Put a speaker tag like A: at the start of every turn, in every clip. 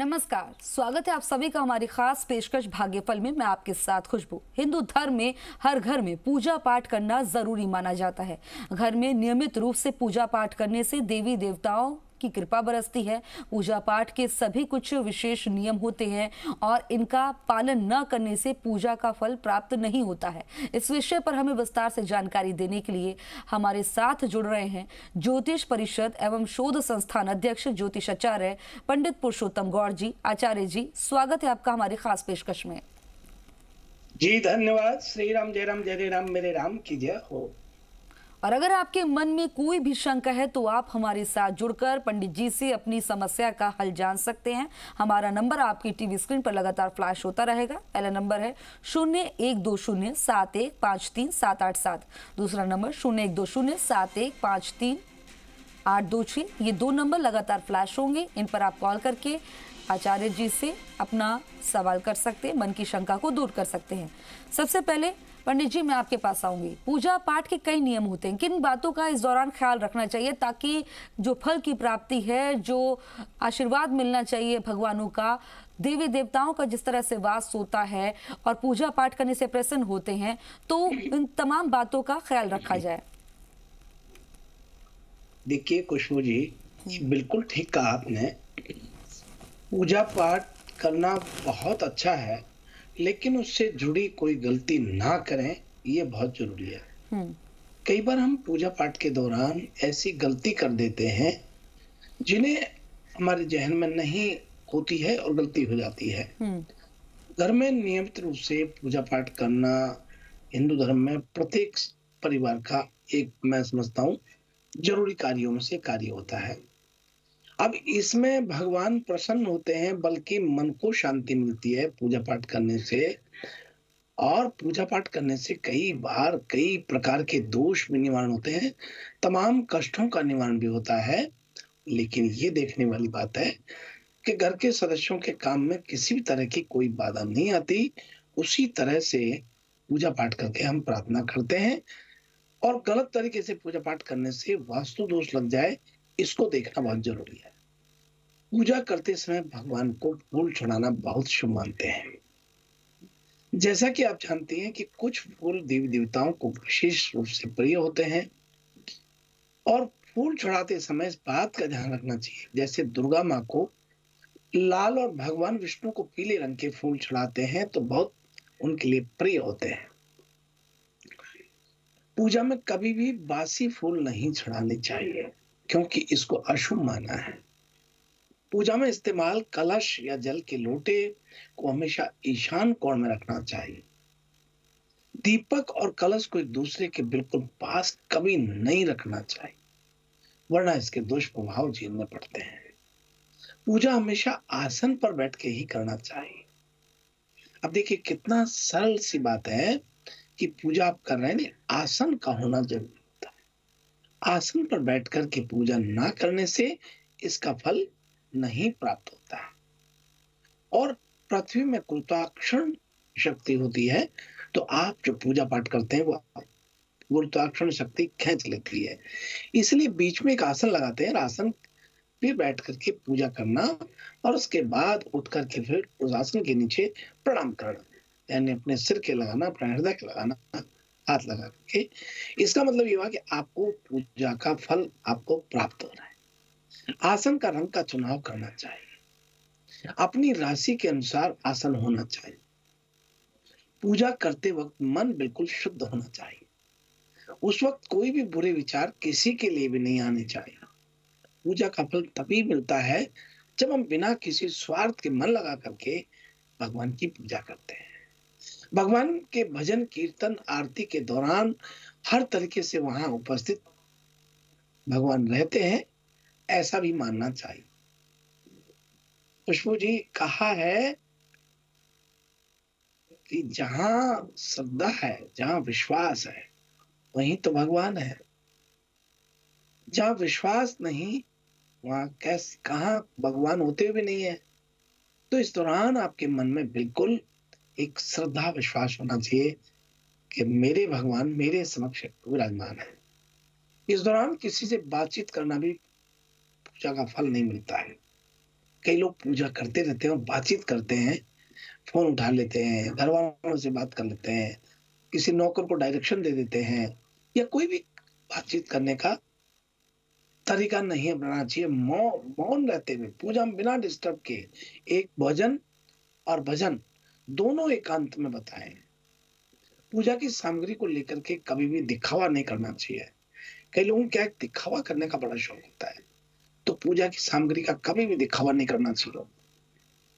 A: नमस्कार, स्वागत है आप सभी का हमारी खास पेशकश भाग्यफल में। मैं आपके साथ खुशबू। हिंदू धर्म में हर घर में पूजा पाठ करना जरूरी माना जाता है। घर में नियमित रूप से पूजा पाठ करने से देवी देवताओं की कृपा बरसती है। पूजा पाठ के सभी कुछ विशेष नियम होते हैं और इनका पालन न करने से पूजा का फल प्राप्त नहीं होता है। इस विषय पर हमें विस्तार से जानकारी देने के लिए हमारे साथ जुड़ रहे हैं ज्योतिष परिषद एवं शोध संस्थान अध्यक्ष ज्योतिषाचार्य पंडित पुरुषोत्तम गौड़ जी। आचार्य जी, स्वागत है आपका हमारी खास पेशकश में।
B: जी धन्यवाद। श्री राम जय राम मेरे राम की जय हो।
A: और अगर आपके मन में कोई भी शंका है तो आप हमारे साथ जुड़कर पंडित जी से अपनी समस्या का हल जान सकते हैं। हमारा नंबर आपकी टीवी स्क्रीन पर लगातार फ्लैश होता रहेगा। पहला नंबर है 0120715378 दूसरा नंबर 01207153826। ये दो नंबर लगातार फ्लैश होंगे। इन पर आप कॉल करके आचार्य जी से अपना सवाल कर सकते हैं, मन की शंका को दूर कर सकते हैं। सबसे पहले पंडित जी, मैं आपके पास आऊंगी। पूजा पाठ के कई नियम होते हैं, किन बातों का इस दौरान ख्याल रखना चाहिए ताकि जो फल की प्राप्ति है, जो आशीर्वाद मिलना चाहिए भगवानों का, देवी देवताओं का जिस तरह से वास होता है और पूजा पाठ करने से प्रसन्न होते हैं, तो इन तमाम बातों का ख्याल रखा जाए।
B: देखिए खुशबू जी, बिल्कुल ठीक कहा आपने। पूजा पाठ करना बहुत अच्छा है, लेकिन उससे जुड़ी कोई गलती ना करें, ये बहुत जरूरी है। कई बार हम पूजा पाठ के दौरान ऐसी गलती कर देते हैं जिन्हें हमारे जहन में नहीं होती है और गलती हो जाती है। घर में नियमित रूप से पूजा पाठ करना हिंदू धर्म में प्रत्येक परिवार का एक, मैं समझता हूँ, जरूरी कार्यों में से कार्य होता है। अब इसमें भगवान प्रसन्न होते हैं, बल्कि मन को शांति मिलती है पूजा पाठ करने से। और पूजा पाठ करने से कई बार कई प्रकार के दोष भी निवारण होते हैं, तमाम कष्टों का निवारण भी होता है। लेकिन ये देखने वाली बात है कि घर के सदस्यों के काम में किसी भी तरह की कोई बाधा नहीं आती। उसी तरह से पूजा पाठ करके हम प्रार्थना करते हैं, और गलत तरीके से पूजा पाठ करने से वास्तु दोष लग जाए, इसको देखना बहुत जरूरी है। पूजा करते समय भगवान को फूल चढ़ाना बहुत शुभ मानते हैं। जैसा कि आप जानते हैं कि कुछ फूल देवी देवताओं को विशेष रूप से प्रिय होते हैं, और फूल चढ़ाते समय इस बात का ध्यान रखना चाहिए, जैसे दुर्गा माँ को लाल और भगवान विष्णु को पीले रंग के फूल चढ़ाते हैं तो बहुत उनके लिए प्रिय होते हैं। पूजा में कभी भी बासी फूल नहीं चढ़ाने चाहिए, क्योंकि इसको अशुभ माना है। पूजा में इस्तेमाल कलश या जल के लोटे को हमेशा ईशान कोण में रखना चाहिए। दीपक और कलश को एक दूसरे के बिल्कुल पास कभी नहीं रखना चाहिए, वरना इसके दुष्प्रभाव झेलने पड़ते हैं। पूजा हमेशा आसन पर बैठ के ही करना चाहिए। अब देखिए कितना सरल सी बात है कि पूजा आप कर रहे हैं, आसन का होना जरूरी होता है। आसन पर बैठ कर के पूजा ना करने से इसका फल नहीं प्राप्त होता है। और पृथ्वी में गुरुत्वाकर्षण शक्ति होती है, तो आप जो पूजा पाठ करते हैं वो गुरुत्वाकर्षण शक्ति खींच लेती है। इसलिए बीच में एक आसन लगाते हैं, आसन पे बैठ करके पूजा करना, और उसके बाद उठ करके फिर उस आसन के नीचे प्रणाम करना, यानी अपने सिर के लगाना, अपने हृदय के लगाना, हाथ लगा करके। इसका मतलब ये हुआ कि आपको पूजा का फल आपको प्राप्त हो रहा है। आसन का रंग का चुनाव करना चाहिए, अपनी राशि के अनुसार आसन होना चाहिए। पूजा करते वक्त मन बिल्कुल शुद्ध होना चाहिए। उस वक्त कोई भी बुरे विचार किसी के लिए भी नहीं आने चाहिए। पूजा का फल तभी मिलता है जब हम बिना किसी स्वार्थ के मन लगा करके भगवान की पूजा करते हैं। भगवान के भजन कीर्तन आरती के दौरान हर तरीके से वहां उपस्थित भगवान रहते हैं, ऐसा भी मानना चाहिए। खुशबू जी, कहा है कि जहां श्रद्धा है, जहां विश्वास है, वहीं तो भगवान है। जहां विश्वास नहीं, वहां कहां भगवान होते हुए नहीं है। तो इस दौरान आपके मन में बिल्कुल एक श्रद्धा विश्वास होना चाहिए कि मेरे भगवान मेरे समक्ष विराजमान है। इस दौरान किसी से बातचीत करना भी पूजा का फल नहीं मिलता है। कई लोग पूजा करते रहते हैं और बातचीत करते हैं, फ़ोन उठा लेते हैं, घर वालों से बात कर लेते हैं, किसी नौकर को डायरेक्शन दे देते हैं या कोई भी बातचीत करने का तरीका नहीं अपनाना चाहिए। मौन रहते हुए पूजा में बिना डिस्टर्ब किए एक भजन और भजन दोनों एकांत में बताएँ। पूजा की सामग्री को लेकर के कभी भी दिखावा नहीं करना चाहिए। कई लोगों को क्या है दिखावा करने का बड़ा शौक होता है, तो पूजा की सामग्री का कभी भी दिखावा नहीं करना चाहिए।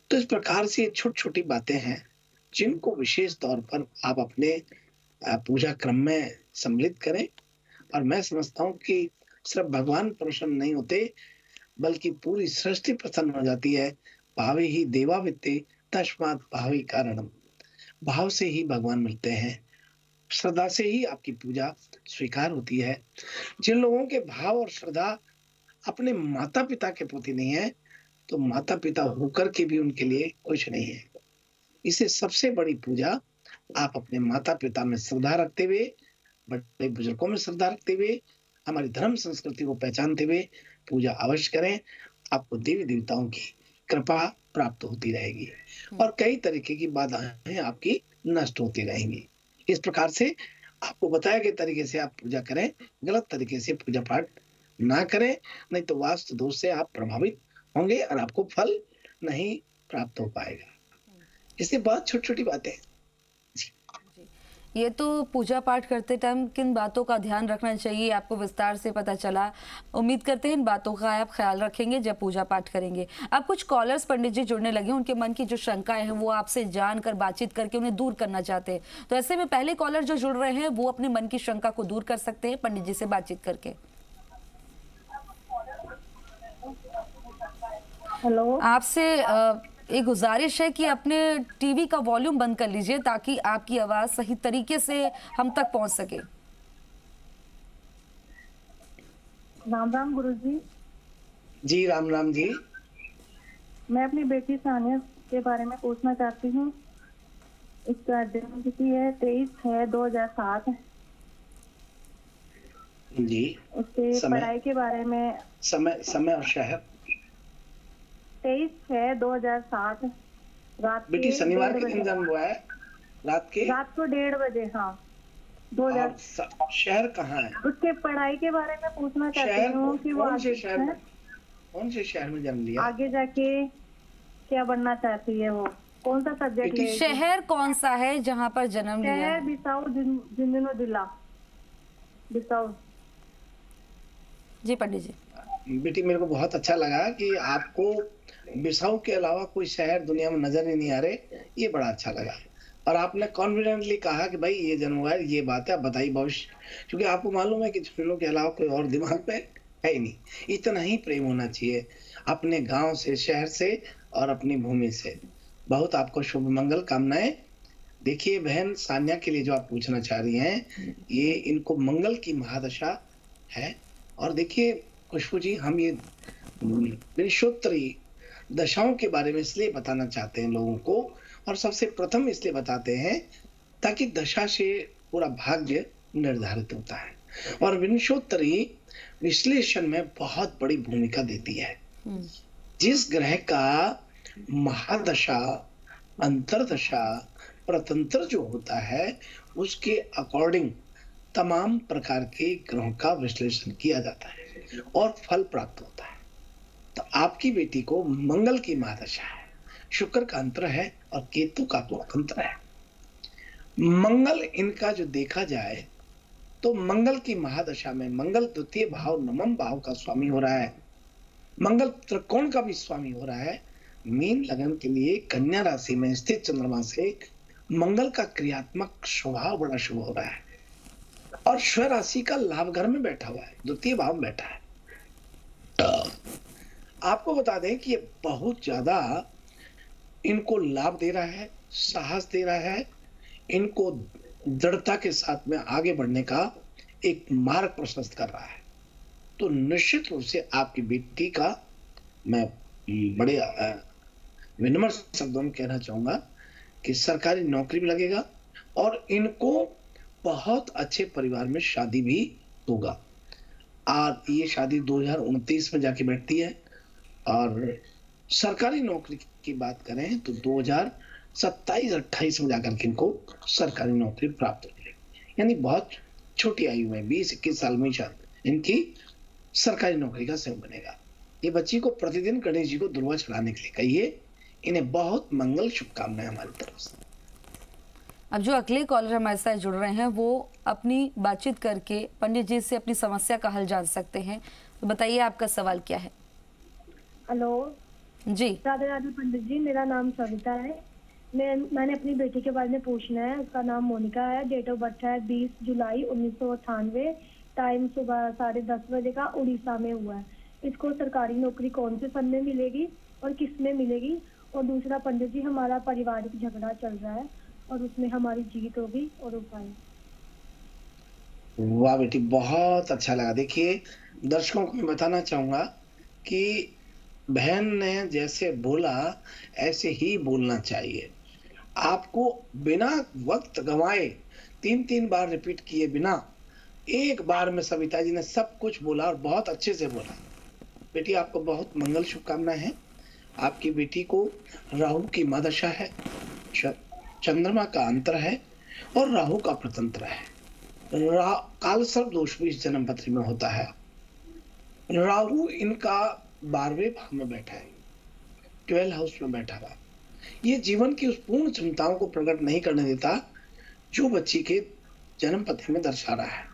B: तो इस प्रकार से छोटी-छोटी बातें हैं, जिनको विशेष तौर पर आप अपने पूजा क्रम में सम्मिलित करें और मैं समझता हूँ कि सिर्फ भगवान प्रसन्न नहीं होते, बल्कि पूरी सृष्टि प्रसन्न हो जाती है। भावे ही देवा वित्ते तस्मात् भावी कारणम। भाव से ही भगवान मिलते हैं, श्रद्धा से ही आपकी पूजा स्वीकार होती है। जिन लोगों के भाव और श्रद्धा अपने माता-पिता के प्रति नहीं है, तो माता-पिता होकर के भी उनके लिए कुछ नहीं है। इससे सबसे बड़ी पूजा आप अपने माता-पिता में श्रद्धा रखते हुए, बड़े बुजुर्गों में श्रद्धा रखते हुए, हमारी धर्म संस्कृति को पहचानते हुए पूजा अवश्य करें। आपको देवी-देवताओं की कृपा प्राप्त होती रहेगी और कई तरीके की बाधाएँ आपकी नष्ट होती रहेंगी। इस प्रकार से आपको बताए गए तरीके से आप पूजा करें, गलत तरीके से पूजा पाठ ना करें, नहीं तो वास्तु दोष से आप प्रभावित होंगे और आपको फल नहीं प्राप्त हो पाएगा। इससे बहुत छोटी-छोटी बातें हैं। जी।
A: ये तो पूजा पाठ करते टाइम किन बातों का ध्यान रखना चाहिए आपको विस्तार से पता चला। उम्मीद करते हैं इन बातों का आप ख्याल रखेंगे जब पूजा पाठ करेंगे। अब कुछ कॉलर्स पंडित जी जुड़ने लगे, उनके मन की जो शंकाएं हैं वो आपसे जानकर बातचीत करके उन्हें दूर करना चाहते हैं। तो ऐसे में पहले कॉलर जो जुड़ रहे हैं वो अपने मन की शंका को दूर कर सकते हैं पंडित जी से बातचीत करके।
C: हेलो।
A: आपसे एक गुजारिश है कि अपने टीवी का वॉल्यूम बंद कर लीजिए ताकि आपकी आवाज सही तरीके से हम तक पहुंच सके।
C: राम राम गुरुजी।
B: जी राम राम जी।
C: मैं अपनी बेटी सानिया के बारे में पूछना चाहती हूँ। इसका जन्म तिथि है 23/6/2007।
B: जी।
C: उसके पढ़ाई के बारे में
B: समय और शहर।
C: 23/6/2007 रात
B: बेटी शनिवार के दिन जन्म हुआ है, रात को
C: 1:30 बजे। हाँ 2000।
B: शहर कहाँ है?
C: उसके पढ़ाई के बारे में पूछना चाहती हूँ कि वो
B: कौन से शहर में जन्म लिया?
C: आगे जाके क्या बनना चाहती है, वो कौन सा सब्जेक्ट लेगी?
A: शहर कौन सा है जहाँ पर जन्म लिया?
C: शहर बिसाऊ झुंझुनू जिला बिसाऊ।
A: जी पंडित जी।
B: बेटी मेरे को बहुत अच्छा लगा कि आपको बिसाऊ के अलावा कोई शहर दुनिया में नजर ही नहीं आ रहे, ये बड़ा अच्छा लगा। और आपने कॉन्फिडेंटली कहा कि भाई ये जन्म हुआ है, ये बात है, बताइए भविष्य, क्योंकि आपको मालूम है कि झुंझुनू के अलावा कोई और दिमाग पे है ही नहीं। इतना ही प्रेम होना चाहिए अपने गांव से, शहर से और अपनी भूमि से। बहुत आपको शुभ मंगल कामनाएं। देखिए बहन सान्या के लिए जो आप पूछना चाह रही हैं, ये इनको मंगल की महादशा है। और देखिए खुशबू जी, हम ये विंशोत्तरी दशाओं के बारे में इसलिए बताना चाहते हैं लोगों को, और सबसे प्रथम इसलिए बताते हैं ताकि दशा से पूरा भाग्य निर्धारित होता है और विंशोत्तरी विश्लेषण में बहुत बड़ी भूमिका देती है। जिस ग्रह का महादशा, अंतरदशा, प्रतंत्र जो होता है, उसके अकॉर्डिंग तमाम प्रकार के ग्रहों का विश्लेषण किया जाता है और फल प्राप्त होता है। तो आपकी बेटी को मंगल की महादशा है, शुक्र का अंतर है और केतु का तो अंतर है। मंगल इनका जो देखा जाए तो मंगल की महादशा में मंगल द्वितीय भाव नवम भाव का स्वामी हो रहा है, मंगल त्रिकोण का भी स्वामी हो रहा है। मीन लगन के लिए कन्या राशि में स्थित चंद्रमा से मंगल का क्रियात्मक स्वभाव बड़ा शुभ हो रहा है और स्व राशि का लाभ घर में बैठा हुआ है, द्वितीय भाव में बैठा है। आपको बता दें कि ये बहुत ज्यादा इनको लाभ दे रहा है, साहस दे रहा है, इनको दृढ़ता के साथ में आगे बढ़ने का एक मार्ग प्रशस्त कर रहा है। तो निश्चित रूप से आपकी बेटी का मैं बड़े विनम्र शब्दों में कहना चाहूंगा कि सरकारी नौकरी भी लगेगा और इनको बहुत अच्छे परिवार में शादी भी होगा। और ये शादी 2029 में जाके बैठती है और सरकारी नौकरी की बात करें तो 2027-28 में जाकर के इनको सरकारी नौकरी प्राप्त मिलेगी। यानी बहुत छोटी आयु में 20-21 साल में शायद इनकी सरकारी नौकरी का समय बनेगा। ये बच्ची को प्रतिदिन गणेश जी को दुर्वा चढ़ाने के लिए कहिए। इन्हें बहुत मंगल शुभकामनाएं हमारी तरफ से।
A: अब जो अगले कॉलर हमारे साथ जुड़ रहे हैं वो अपनी बातचीत करके पंडित जी से अपनी समस्या का हल जान सकते हैं। तो बताइए आपका सवाल क्या है।
C: हेलो
A: जी
C: राधे राधे पंडित जी, मेरा नाम सविता है। मैंने अपनी बेटी के बारे में पूछना है। उसका नाम मोनिका है। डेट ऑफ बर्थ है 20 जुलाई 1998। टाइम सुबह 10:30 बजे का, उड़ीसा में हुआ है। इसको सरकारी नौकरी कौन से सन में मिलेगी और किस में मिलेगी? और दूसरा पंडित जी, हमारा पारिवारिक झगड़ा चल रहा है और उसमें हमारी जीत होगी और उपाय।
B: वाह बेटी, बहुत अच्छा लगा। देखिए दर्शकों को मैं बताना चाहूंगा कि बहन ने जैसे बोला ऐसे ही बोलना चाहिए। आपको बिना वक्त गंवाए 3-3 बार रिपीट किए बिना एक बार में सविता जी ने सब कुछ बोला और बहुत अच्छे से बोला। बेटी आपको बहुत मंगल शुभकामनाएं हैं। आपकी बेटी को राहु की महादशा है, चंद्रमा का अंतर है और राहु का प्रतंत्र है। काल सर्प दोष भी इस जन्म पत्री में होता है। राहु इनका 12वें भाव में बैठा है, 12 हाउस में बैठा हुआ। ये जीवन की उस पूर्ण क्षमताओं को प्रकट नहीं करने देता जो बच्ची के जन्म पत्री में दर्शा रहा है।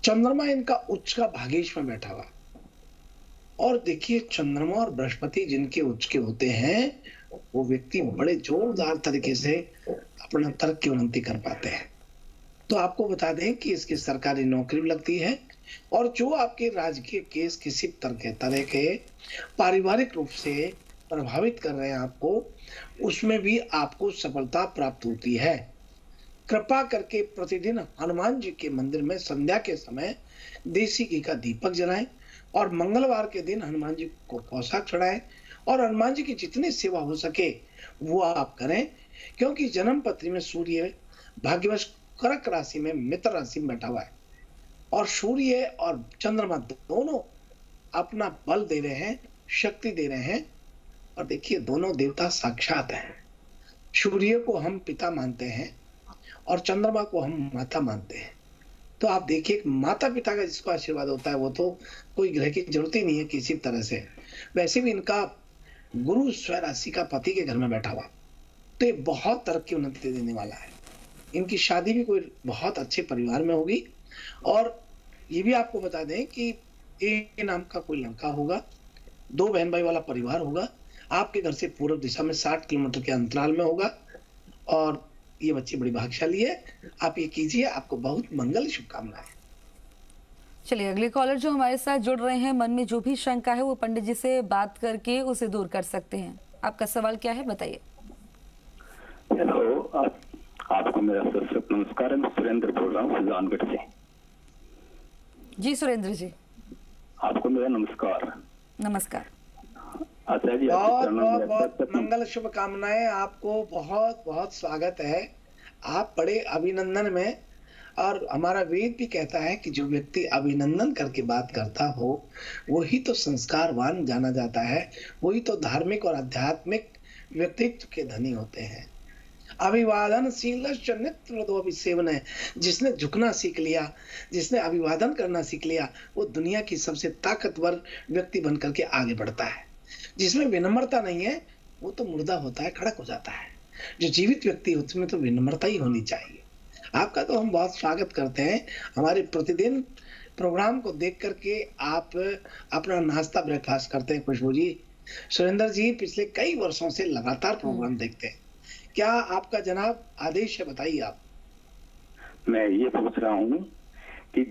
B: चंद्रमा इनका उच्च का भागेश में बैठा हुआ। और देखिए चंद्रमा और बृहस्पति जिनके उच्च के होते हैं वो व्यक्ति बड़े जोरदार तरीके से अपना तर्क की उन्नति कर पाते हैं। तो आपको बता दें कि इसकी सरकारी नौकरी भी लगती है और जो आपके राजकीय केस किसी तरह के पारिवारिक रूप से प्रभावित कर रहे हैं आपको, उसमें भी आपको सफलता प्राप्त होती है। कृपा करके प्रतिदिन हनुमान जी के मंदिर में संध्या के समय देसी घी का दीपक जलाएं और मंगलवार के दिन हनुमान जी को पोशाक चढ़ाएं और हनुमान जी की जितनी सेवा हो सके वो आप करें। क्योंकि जन्म पत्री में सूर्य भाग्यवश कर्क राशि में मित्र राशि में बैठा हुआ है और सूर्य और चंद्रमा दोनों अपना बल दे रहे हैं, शक्ति दे रहे हैं। और देखिए दोनों देवता साक्षात हैं। सूर्य को हम पिता मानते हैं और चंद्रमा को हम माता मानते हैं। तो आप देखिए माता पिता का जिसको आशीर्वाद होता है वो तो कोई ग्रह की जरूरत ही नहीं है किसी तरह से। वैसे भी इनका गुरु स्वयं राशि का पति के घर में बैठा हुआ, तो ये बहुत तरक्की उन्नति देने वाला है। इनकी शादी भी कोई बहुत अच्छे परिवार में होगी। और ये भी आपको बता दें कि ए नाम का कोई लड़का होगा, 2 बहन भाई वाला परिवार होगा, आपके घर से पूर्व दिशा में 60 किलोमीटर के अंतराल में होगा। और ये बच्ची बड़ी भाग्यशाली है। आप ये कीजिए, आपको बहुत मंगल शुभकामनाएं।
A: चलिए अगले कॉलर जो हमारे साथ जुड़ रहे हैं, मन में जो भी शंका है वो पंडित जी से बात करके उसे दूर कर सकते हैं। आपका सवाल क्या है बताइए।
D: हेलो, आपको मेरा सत नमस्कार। मैं सुरेंद्र बोल रहा हूँ सुजानगढ़ से।
A: जी सुरेंद्र जी,
D: आपको मेरा नमस्कार।
A: नमस्कार।
D: अच्छा जी,
B: बहुत बहुत बहुत मंगल शुभकामनाएं। आपको बहुत बहुत स्वागत है। आप बड़े अभिनंदन में। और हमारा वेद भी कहता है कि जो व्यक्ति अभिनंदन करके बात करता हो वही तो संस्कारवान जाना जाता है, वही तो धार्मिक और आध्यात्मिक व्यक्तित्व के धनी होते हैं। अभिवादनशील नित्यसेवन है। जिसने झुकना सीख लिया, जिसने अभिवादन करना सीख लिया, वो दुनिया की सबसे ताकतवर व्यक्ति बन करके आगे बढ़ता है। जिसमें विनम्रता नहीं है वो तो मुर्दा होता है, खड़क हो जाता है। जो जीवित व्यक्ति है उसमें तो विनम्रता ही होनी चाहिए। आपका तो हम बहुत स्वागत करते हैं। हमारे प्रतिदिन प्रोग्राम को देख करके आप अपना नाश्ता ब्रेकफास्ट करते हैं। खुशबू जी, सुरेंद्र जी पिछले कई वर्षों से लगातार प्रोग्राम देखते हैं। क्या आपका जनाब आदेश है, बताइए आप।
D: मैं ये पूछ रहा हूँ कि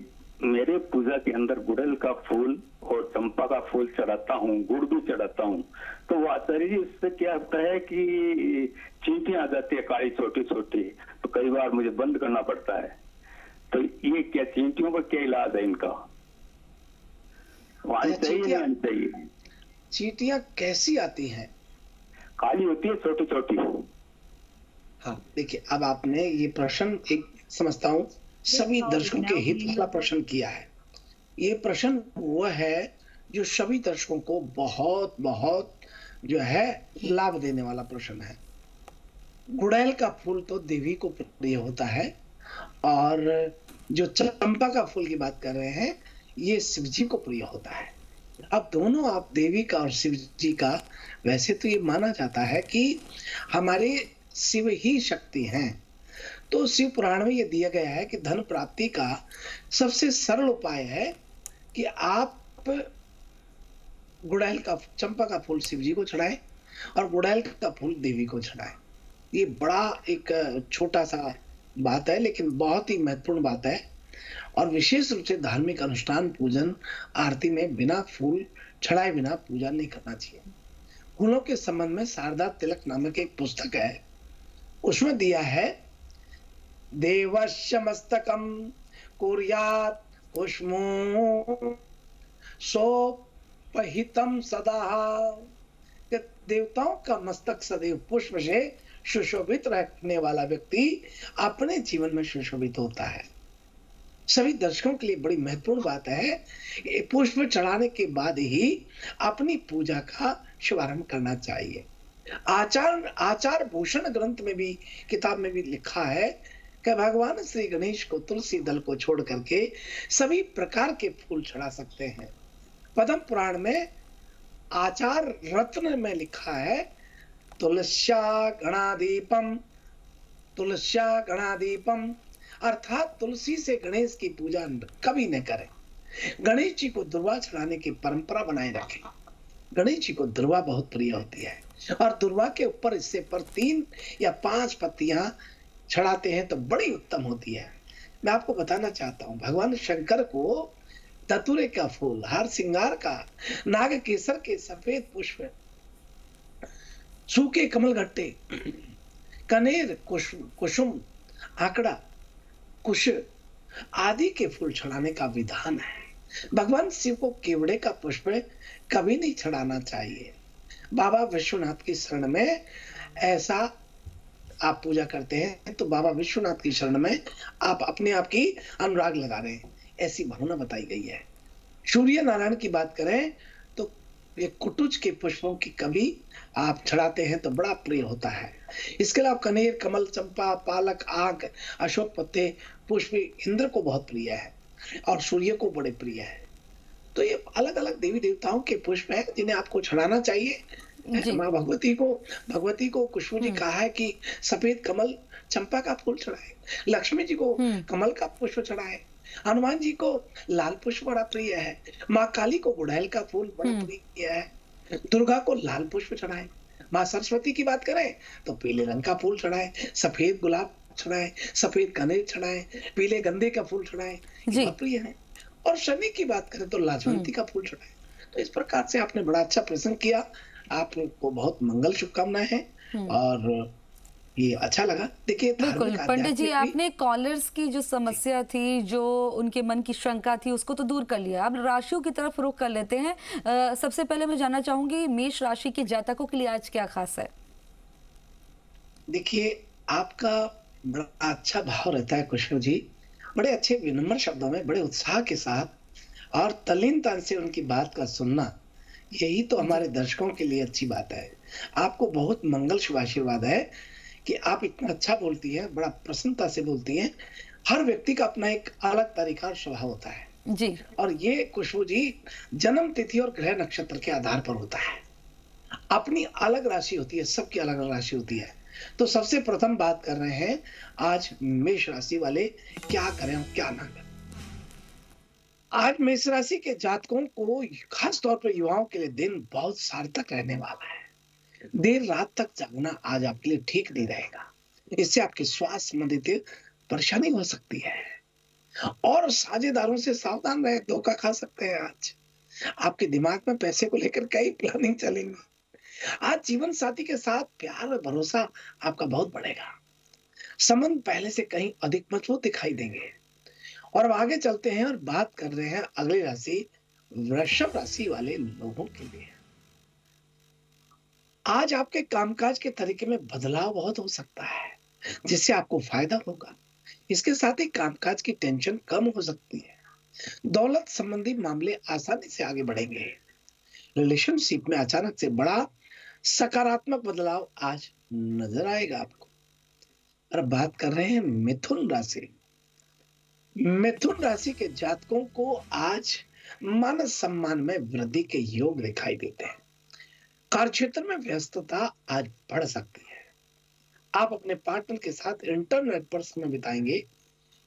D: मेरे पूजा के अंदर गुड़हल का फूल और चंपा का फूल चढ़ाता हूँ, गुड़ भी चढ़ाता हूँ, तो वो आचार्य जी इससे क्या होता है कि चींटियां आ जाती है काली छोटी छोटी, तो कई बार मुझे बंद करना पड़ता है। तो ये क्या चींटियों का क्या इलाज है इनका? आनी चाहिए नहीं आनी चाहिए?
B: चींटियां कैसी आती हैं?
D: काली होती है छोटी छोटी।
B: हाँ देखिए, अब आपने ये प्रश्न एक समझता हूँ सभी दर्शकों के हित वाला प्रश्न किया है। ये प्रश्न वो है जो सभी दर्शकों को बहुत बहुत जो है लाभ देने वाला प्रश्न है। गुड़ैल का फूल तो देवी को प्रिय होता है, और जो चंपा का फूल की बात कर रहे हैं ये शिव जी को प्रिय होता है। अब दोनों, आप देवी का और शिव जी का, वैसे तो ये माना जाता है कि हमारे शिव ही शक्ति हैं। तो शिव पुराण में ये दिया गया है कि धन प्राप्ति का सबसे सरल उपाय है कि आप गुड़ैल का, चंपा का फूल शिव जी को चढ़ाएं और गुड़ैल का फूल देवी को चढ़ाएं। ये बड़ा एक छोटा सा बात है, लेकिन बहुत ही महत्वपूर्ण बात है। और विशेष रूप से धार्मिक अनुष्ठान, पूजन, आरती में बिना फूल चढ़ाए बिना पूजा नहीं करना चाहिए। फूलों के संबंध में शारदा तिलक नामक एक पुस्तक है, उसमें दिया है देवस्य मस्तकम कुर्यात् पुष्पो सोपहितम सदा, कि देवताओं का मस्तक सदैव पुष्प से सुशोभित रखने वाला व्यक्ति अपने जीवन में सुशोभित होता है। सभी दर्शकों के लिए बड़ी महत्वपूर्ण बात है, पुष्प चढ़ाने के बाद ही अपनी पूजा का शुभारंभ करना चाहिए। आचार भूषण ग्रंथ में भी, किताब में भी लिखा है कि भगवान श्री गणेश को तुलसी दल को छोड़ करके सभी प्रकार के फूल चढ़ा सकते हैं। पद्म पुराण में आचार रत्न में लिखा है तुलस्या गणादीपम, अर्थात तुलसी से गणेश की पूजा कभी न करें। गणेश जी को दुर्वा चढ़ाने की परंपरा बनाए रखें। गणेश जी को दुर्वा बहुत प्रिय होती है, और दुर्वा के ऊपर इससे पर 3 या 5 पत्तियां चढ़ाते हैं तो बड़ी उत्तम होती है। मैं आपको बताना चाहता हूं, भगवान शंकर को धतूरे का फूल, हार श्रृंगार का, नाग केसर के सफेद पुष्प, सूखे कमलगट्टे, कनेर, कुसुम, आंकड़ा, कुश आदि के फूल चढ़ाने का विधान है। भगवान शिव को केवड़े का पुष्प कभी नहीं चढ़ाना चाहिए। बाबा विश्वनाथ की शरण में ऐसा आप पूजा करते हैं तो बाबा विश्वनाथ की शरण में आप अपने आप की अनुराग लगा रहे हैं, ऐसी भावना बताई गई है। सूर्य नारायण की बात करें तो ये कुटुज के पुष्पों की कभी आप चढ़ाते हैं तो बड़ा प्रिय होता है। इसके अलावा कनेर, कमल, चंपा, पालक, आग, अशोक पत्ते पुष्प इंद्र को बहुत प्रिय है और सूर्य को बड़े प्रिय है। तो ये अलग अलग देवी देवताओं के पुष्प हैं जिन्हें आपको चढ़ाना चाहिए। माँ भगवती को कुष्मू जी कहा है कि सफेद कमल चंपा का फूल चढ़ाए, लक्ष्मी जी को कमल का पुष्प चढ़ाए, हनुमान जी को लाल पुष्प बड़ा प्रिय है, माँ काली को गुड़हल का फूल बड़ा प्रिय है, दुर्गा को लाल पुष्प चढ़ाए, माँ सरस्वती की बात करें तो पीले रंग का फूल चढ़ाए, सफेद गुलाब चढ़ाए, सफेद कनेर चढ़ाए, पीले गेंदे का फूल चढ़ाए, प्रिय है। और शनि की बात करें तो लाजवंती का फूल चढ़ाए। तो इस प्रकार से आपने बड़ा अच्छा प्रश्न किया, आपको बहुत मंगल शुभकामनाएं हैं और ये अच्छा लगा। देखिए
A: बिल्कुल पंडित जी, आपने कॉलर्स की जो समस्या थी, जो उनके मन की शंका थी, उसको तो दूर कर लिया। अब राशियों की तरफ रुख कर लेते हैं। सबसे पहले मैं जानना चाहूंगी मेष राशि के जातकों के लिए आज क्या खास है?
B: देखिए आपका बड़ा अच्छा भाव रहता है कुशल जी, बड़े अच्छे विनम्र शब्दों में, बड़े उत्साह के साथ और तल्लीनता से उनकी बात का सुनना, यही तो हमारे दर्शकों के लिए अच्छी बात है। आपको बहुत मंगल शुभ आशीर्वाद है कि आप इतना अच्छा बोलती हैं, बड़ा प्रसन्नता से बोलती हैं। हर व्यक्ति का अपना एक अलग तरीका और स्वभाव होता है
A: जी, और
B: ये खुशबू जी जन्म तिथि और ग्रह नक्षत्र के आधार पर होता है। अपनी अलग राशि होती है, सबकी अलग अलग राशि होती है। तो सबसे प्रथम बात कर रहे हैं आज मेष राशि वाले क्या करें और क्या ना करें। आज मेष राशि के जातकों को खास तौर पर युवाओं के लिए दिन बहुत सार्थक रहने वाला है। देर रात तक जागना आज आपके लिए ठीक नहीं रहेगा, इससे आपके स्वास्थ्य संबंधित परेशानी हो सकती है और साझेदारों से सावधान रहे, धोखा खा सकते हैं। आज आपके दिमाग में पैसे को लेकर कई प्लानिंग चलेंगी। आज जीवन साथी के साथ प्यार और भरोसा आपका बहुत बढ़ेगा, संबंध पहले से कहीं अधिक मजबूत दिखाई देंगे। और अब आगे चलते हैं और बात कर रहे हैं अगली राशि वृषभ राशि वाले लोगों के लिए। आज आपके कामकाज के तरीके में बदलाव बहुत हो सकता है, जिससे आपको फायदा होगा। इसके साथ ही कामकाज की टेंशन कम हो सकती है। दौलत संबंधी मामले आसानी से आगे बढ़ेंगे। रिलेशनशिप में अचानक से बड़ा सकारात्मक बदलाव आज नजर आएगा आपको। और बात कर रहे हैं मिथुन राशि। मिथुन राशि के जातकों को आज मान सम्मान में वृद्धि के योग दिखाई देते हैं। कार्य क्षेत्र में व्यस्तता आज बढ़ सकती है। आप अपने पार्टनर के साथ इंटरनेट पर समय बिताएंगे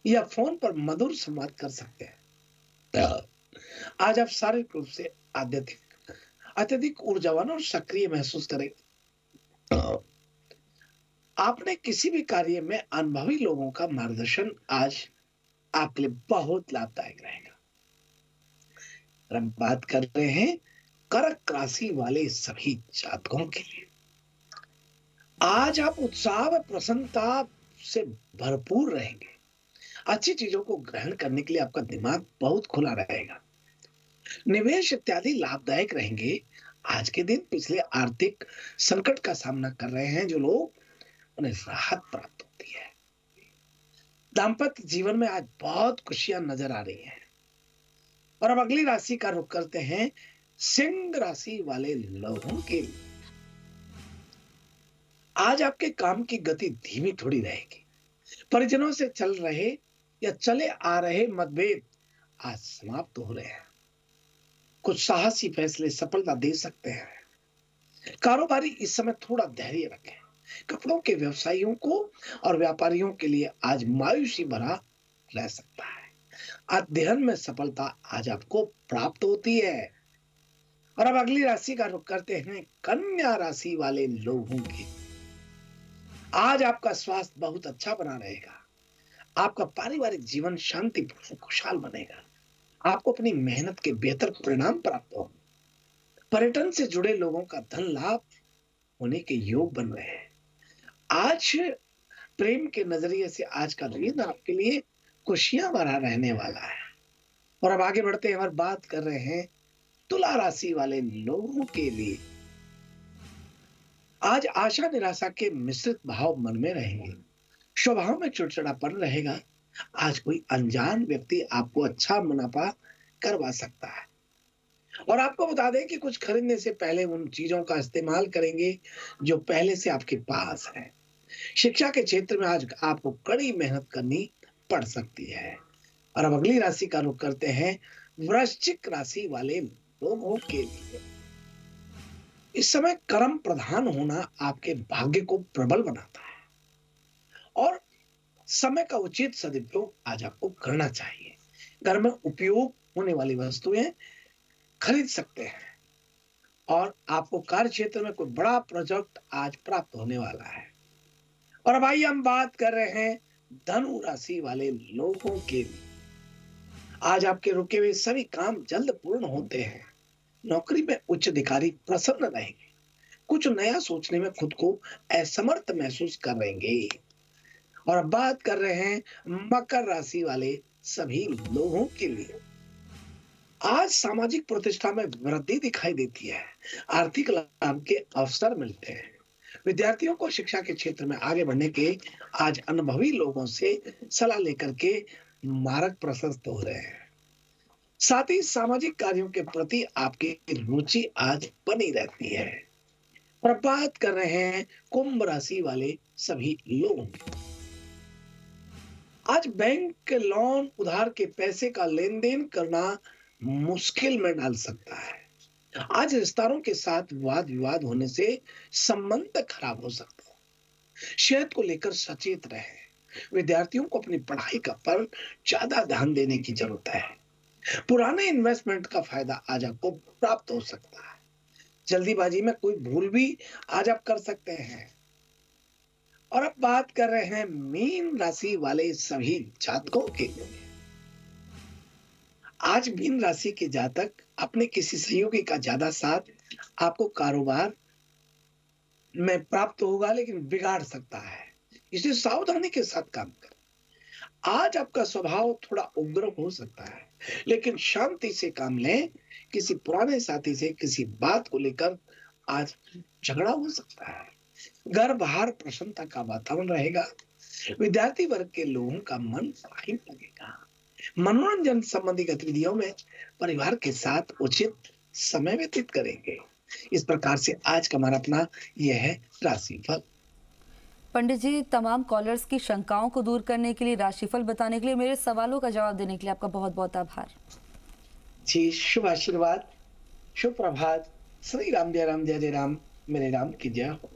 B: या फोन पर मधुर संवाद कर सकते हैं। आज आप शारीरिक रूप से अत्यधिक ऊर्जावान और सक्रिय महसूस करेंगे। आपने किसी भी कार्य में अनुभवी लोगों का मार्गदर्शन आज आपके लिए बहुत लाभदायक रहेगा। अब बात कर रहे हैं कर्क राशि वाले सभी जातकों के लिए। आज आप उत्साह व प्रसन्नता से भरपूर रहेंगे। अच्छी चीजों को ग्रहण करने के लिए आपका दिमाग बहुत खुला रहेगा। निवेश इत्यादि लाभदायक रहेंगे। आज के दिन पिछले आर्थिक संकट का सामना कर रहे हैं जो लोग, उन्हें राहत प्राप्त होती है। दाम्पत्य जीवन में आज बहुत खुशियां नजर आ रही हैं। और अब अगली राशि का रुख करते हैं सिंह राशि वाले लोगों के लिए। आज आपके काम की गति धीमी थोड़ी रहेगी। परिजनों से चल रहे या चले आ रहे मतभेद आज समाप्त हो रहे हैं। कुछ साहसी फैसले सफलता दे सकते हैं। कारोबारी इस समय थोड़ा धैर्य रखें। कपड़ों के व्यवसायियों को और व्यापारियों के लिए आज मायूसी भरा रह सकता है। अध्ययन में सफलता आज आपको प्राप्त होती है। और अब अगली राशि का रुख करते हैं कन्या राशि वाले लोगों की। आज आपका स्वास्थ्य बहुत अच्छा बना रहेगा। आपका पारिवारिक जीवन शांतिपूर्ण खुशहाल बनेगा। आपको अपनी मेहनत के बेहतर परिणाम प्राप्त होंगे। पर्यटन से जुड़े लोगों का धन लाभ होने के योग बन रहे हैं। आज प्रेम के नजरिए से आज का दिन आपके लिए खुशियां भरा रहने वाला है। और अब आगे बढ़ते हैं और बात कर रहे हैं तुला राशि वाले लोगों के लिए। आज आशा निराशा के मिश्रित भाव मन में रहेंगे। स्वभाव में चिड़चिड़ापन रहेगा। आज कोई अनजान व्यक्ति आपको अच्छा मुनाफा करवा सकता है। और आपको बता दें कि कुछ खरीदने से पहले उन चीजों का इस्तेमाल करेंगे जो पहले से आपके पास है। शिक्षा के क्षेत्र में आज आपको कड़ी मेहनत करनी पड़ सकती है। और अब अगली राशि का रुख करते हैं वृश्चिक राशि वाले लोगों के लिए। इस समय कर्म प्रधान होना आपके भाग्य को प्रबल बनाता है और समय का उचित सदुपयोग आज आपको करना चाहिए। घर में उपयोग होने वाली वस्तुएं खरीद सकते हैं और आपको कार्य क्षेत्र में कोई बड़ा प्रोजेक्ट आज प्राप्त होने वाला है। और अब आइए हम बात कर रहे हैं धनु राशि वाले लोगों के लिए। आज आपके रुके हुए सभी काम जल्द पूर्ण होते हैं। नौकरी में उच्च अधिकारी प्रसन्न रहेंगे। कुछ नया सोचने में खुद को असमर्थ महसूस करेंगे। और अब बात कर रहे हैं मकर राशि वाले सभी लोगों के लिए। आज सामाजिक प्रतिष्ठा में वृद्धि दिखाई देती है। आर्थिक लाभ के अवसर मिलते हैं। विद्यार्थियों को शिक्षा के क्षेत्र में आगे बढ़ने के आज अनुभवी लोगों से सलाह लेकर के मार्ग प्रशस्त हो रहे हैं। साथ ही सामाजिक कार्यों के प्रति आपकी रुचि आज बनी रहती है। और बात कर रहे हैं कुंभ राशि वाले सभी लोगों की। आज बैंक के लोन उधार के पैसे का लेन देन करना मुश्किल में डाल सकता है। आज रिश्तेदारों के साथ वाद विवाद होने से संबंध खराब हो सकता है। सेहत को लेकर सचेत रहें। विद्यार्थियों को अपनी पढ़ाई का पर ज्यादा ध्यान देने की जरूरत है। पुराने इन्वेस्टमेंट का फायदा आज आपको प्राप्त हो सकता है। जल्दीबाजी में कोई भूल भी आज आप कर सकते हैं। और अब बात कर रहे हैं मीन राशि वाले सभी जातकों के लिए। आज मीन राशि के जातक अपने किसी सहयोगी का ज्यादा साथ आपको कारोबार में प्राप्त होगा, लेकिन बिगाड़ सकता है। इसलिए सावधानी के साथ काम करें। आज आपका स्वभाव थोड़ा उग्र हो सकता है, लेकिन शांति से काम लें। किसी पुराने साथी से किसी बात को लेकर आज झगड़ा हो सकता है। घर बाहर प्रसन्नता का वातावरण रहेगा। विद्यार्थी वर्ग के लोगों का मन पढ़ाई में लगेगा। मनोरंजन संबंधी गतिविधियों में परिवार के साथ उचित समय व्यतीत करेंगे। इस प्रकार से आज का हमारा अपना यह है राशिफल।
A: पंडित जी, तमाम कॉलर्स की शंकाओं को दूर करने के लिए, राशिफल बताने के लिए, मेरे सवालों का जवाब देने के लिए आपका बहुत बहुत आभार।
B: जी, शुभ आशीर्वाद, शुभ प्रभात। श्री राम जय राम, जय जय राम, मेरे राम की जय हो।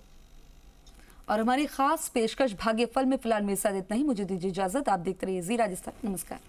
A: और हमारी खास पेशकश भाग्यफल में फिलहाल मेरे साथ इतना ही। मुझे दीजिए इजाजत। आप देखते रहिए जी राजस्थान। नमस्कार।